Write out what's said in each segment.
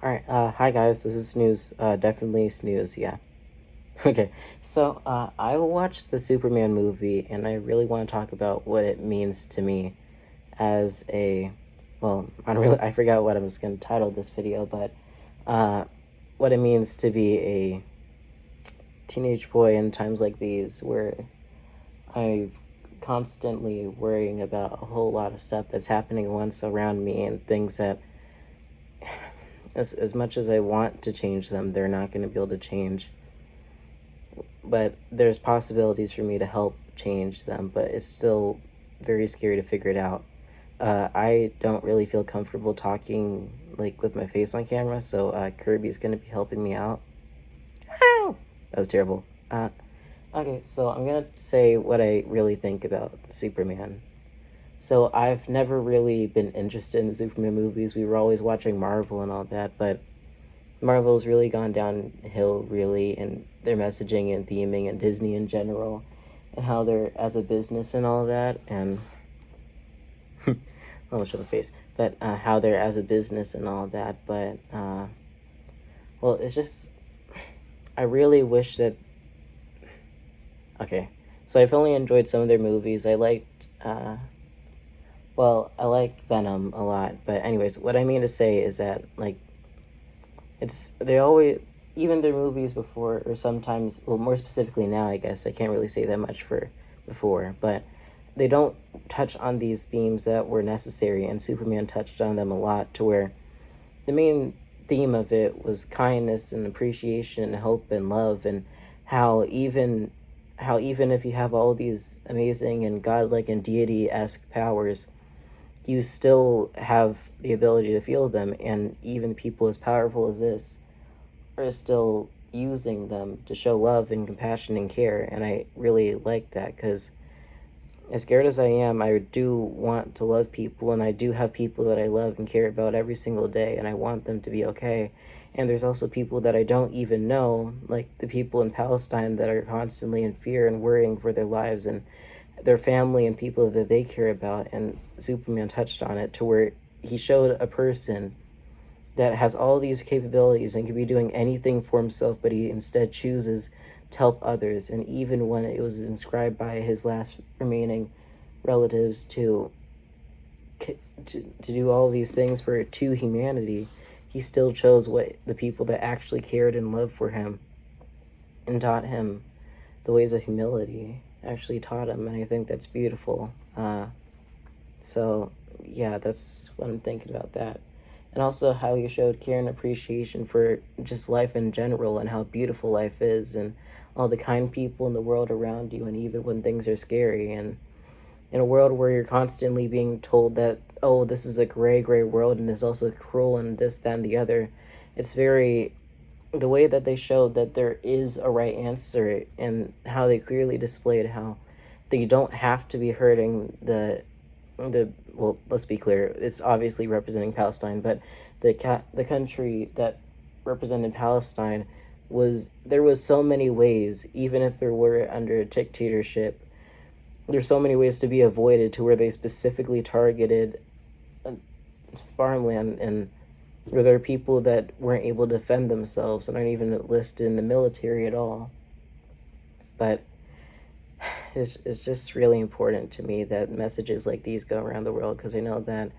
All right, hi guys, this is Snooze, definitely Snooze, yeah. Okay, so, I watched the Superman movie, and I really want to talk about what it means to me as I forgot what I was going to title this video, but, uh, what it means to be a teenage boy in times like these where I'm constantly worrying about a whole lot of stuff that's happening once around me and things that as much as I want to change them, they're not going to be able to change. But there's possibilities for me to help change them, but it's still very scary to figure it out. I don't really feel comfortable talking like with my face on camera, so Kirby's gonna be helping me out. Ow! That was terrible. Okay, so I'm gonna say what I really think about Superman. So I've never really been interested in the Superman movies. We were always watching Marvel and all that, but Marvel's really gone downhill, really, in their messaging and theming, and Disney in general, and how they're as a business and all that, and almost show the face, but how they're as a business and all that. But well, it's just I really wish that. Okay, so I've only enjoyed some of their movies. I liked I liked Venom a lot, but anyways, what I mean to say is that like they always, even their movies before, or sometimes, well, more specifically now, I guess I can't really say that much for before, but they don't touch on these themes that were necessary, and Superman touched on them a lot, to where the main theme of it was kindness and appreciation and hope and love, and how even how even if you have all these amazing and godlike and deity-esque powers, you still have the ability to feel them, and even people as powerful as this are still using them to show love and compassion and care. And I really like that, because as scared as I am, I do want to love people, and I do have people that I love and care about every single day, and I want them to be okay. And there's also people that I don't even know, like the people in Palestine that are constantly in fear and worrying for their lives and their family and people that they care about. And Superman touched on it, to where he showed a person that has all these capabilities and can be doing anything for himself, but he instead chooses to help others. And even when it was inscribed by his last remaining relatives to do all these things for to humanity, he still chose what the people that actually cared and loved for him and taught him the ways of humility, actually taught him. And I think that's beautiful. So yeah, that's what I'm thinking about that. And also how you showed care and appreciation for just life in general, and how beautiful life is, and all the kind people in the world around you, and even when things are scary. And in a world where you're constantly being told that, oh, this is a gray world and is also cruel and this, that, and the other, it's very, the way that they showed that there is a right answer, and how they clearly displayed how that you don't have to be hurting well, let's be clear, it's obviously representing Palestine, but the country that represented Palestine, there was so many ways, even if there were under a dictatorship, there's so many ways to be avoided, to where they specifically targeted farmland, and where there are people that weren't able to defend themselves and aren't even listed in the military at all. But it's just really important to me that messages like these go around the world, because I know that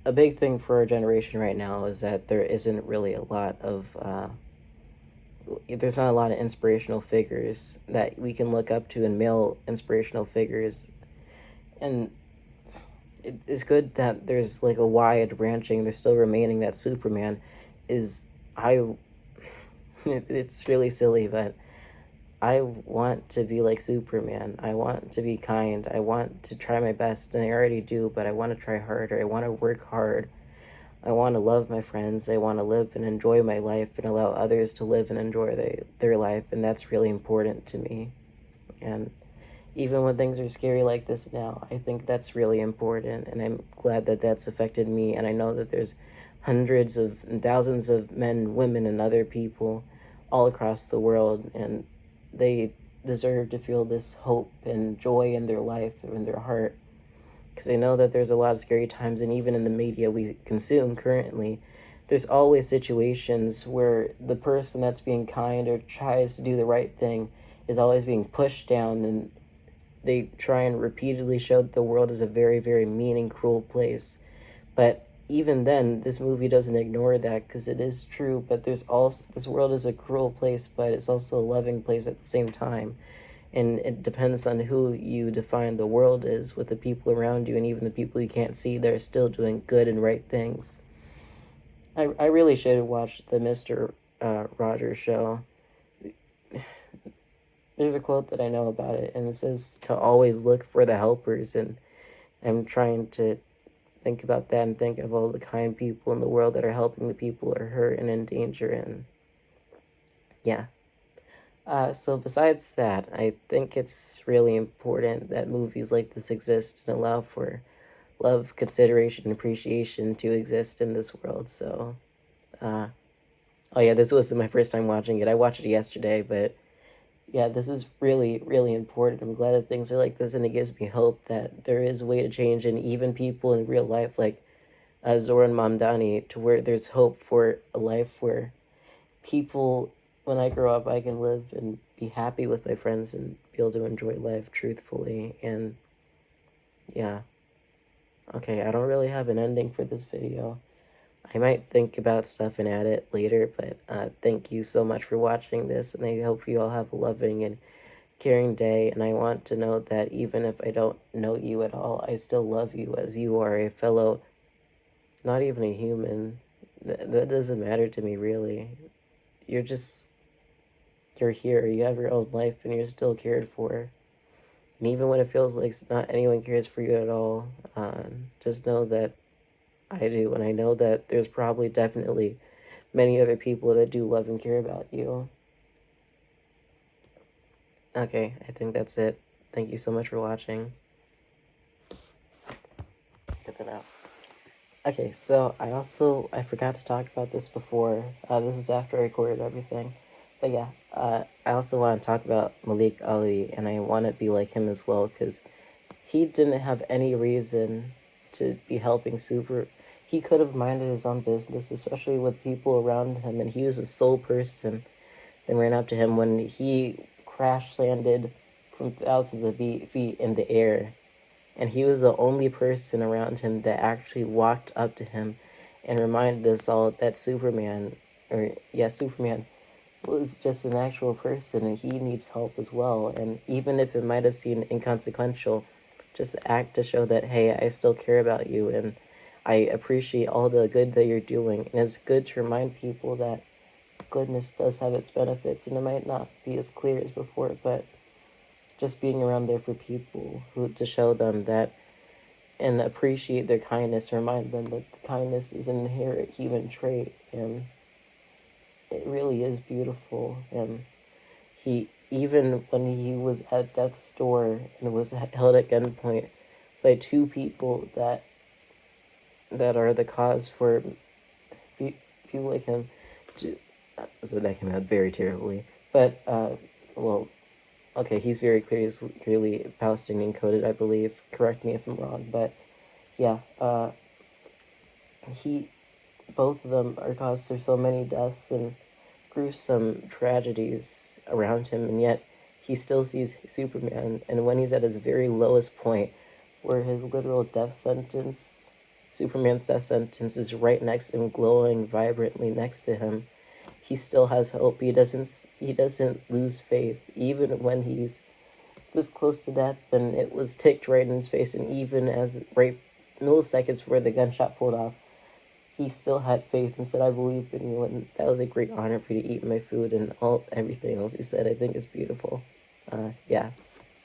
a big thing for our generation right now is that there isn't really a lot of there's not a lot of inspirational figures that we can look up to, and male inspirational figures. And it's good that there's like a wide branching, there's still remaining, that Superman is, it's really silly, but I want to be like Superman. I want to be kind. I want to try my best, and I already do, but I want to try harder. I want to work hard. I want to love my friends. I want to live and enjoy my life, and allow others to live and enjoy their life, and that's really important to me. And even when things are scary like this now, I think that's really important, and I'm glad that that's affected me. And I know that there's hundreds of and thousands of men, women, and other people all across the world, and they deserve to feel this hope and joy in their life or in their heart. Because I know that there's a lot of scary times, and even in the media we consume currently, there's always situations where the person that's being kind or tries to do the right thing is always being pushed down, and they try and repeatedly show that the world is a very, very mean and cruel place. But even then, this movie doesn't ignore that, because it is true. But there's also, this world is a cruel place, but it's also a loving place at the same time. And it depends on who you define the world is, with the people around you and even the people you can't see, they're still doing good and right things. I really should have watched the Mr. Rogers show. There's a quote that I know about it, and it says to always look for the helpers, and I'm trying to think about that and think of all the kind people in the world that are helping the people who are hurt and in danger, and yeah. So besides that, I think it's really important that movies like this exist and allow for love, consideration, and appreciation to exist in this world. So, oh yeah, this wasn't my first time watching it. I watched it yesterday, but yeah, this is really, really important. I'm glad that things are like this, and it gives me hope that there is a way to change, and even people in real life, like Zoran Mamdani, to where there's hope for a life where people, when I grow up, I can live and be happy with my friends and be able to enjoy life truthfully. And yeah, okay, I don't really have an ending for this video. I might think about stuff and add it later, but thank you so much for watching this, and I hope you all have a loving and caring day. And I want to know that even if I don't know you at all, I still love you, as you are a fellow, not even a human. That doesn't matter to me, really. You're here, you have your own life, and you're still cared for. And even when it feels like not anyone cares for you at all, just know that I do, and I know that there's probably definitely many other people that do love and care about you. Okay, I think that's it. Thank you so much for watching. Get that out. Okay, so I forgot to talk about this before. This is after I recorded everything. But yeah, I also want to talk about Malik Ali, and I want to be like him as well, because he didn't have any reason to be helping He could have minded his own business, especially with people around him, and he was the sole person that ran up to him when he crash landed from thousands of feet in the air. And he was the only person around him that actually walked up to him and reminded us all that Superman was just an actual person, and he needs help as well. And even if it might have seemed inconsequential, just act to show that, hey, I still care about you, and I appreciate all the good that you're doing. And it's good to remind people that goodness does have its benefits, and it might not be as clear as before, but just being around there for people to show them that and appreciate their kindness, remind them that the kindness is an inherent human trait, and it really is beautiful. And even when he was at death's door and was held at gunpoint by two people that are the cause for people like him so that came out very terribly, but well, okay, he's very clearly Palestinian coded, I believe. Correct me if I'm wrong, but yeah, both of them are caused for so many deaths and gruesome tragedies around him, and yet he still sees Superman, and when he's at his very lowest point, where his literal death sentence, Superman's death sentence, is right next to him, glowing vibrantly next to him, he still has hope. He doesn't lose faith, even when he's this close to death, and it was ticked right in his face, and even as right milliseconds where the gunshot pulled off, he still had faith and said, I believe in you, and that was a great honor for you to eat my food, and everything else he said, I think is beautiful. Yeah,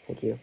thank you.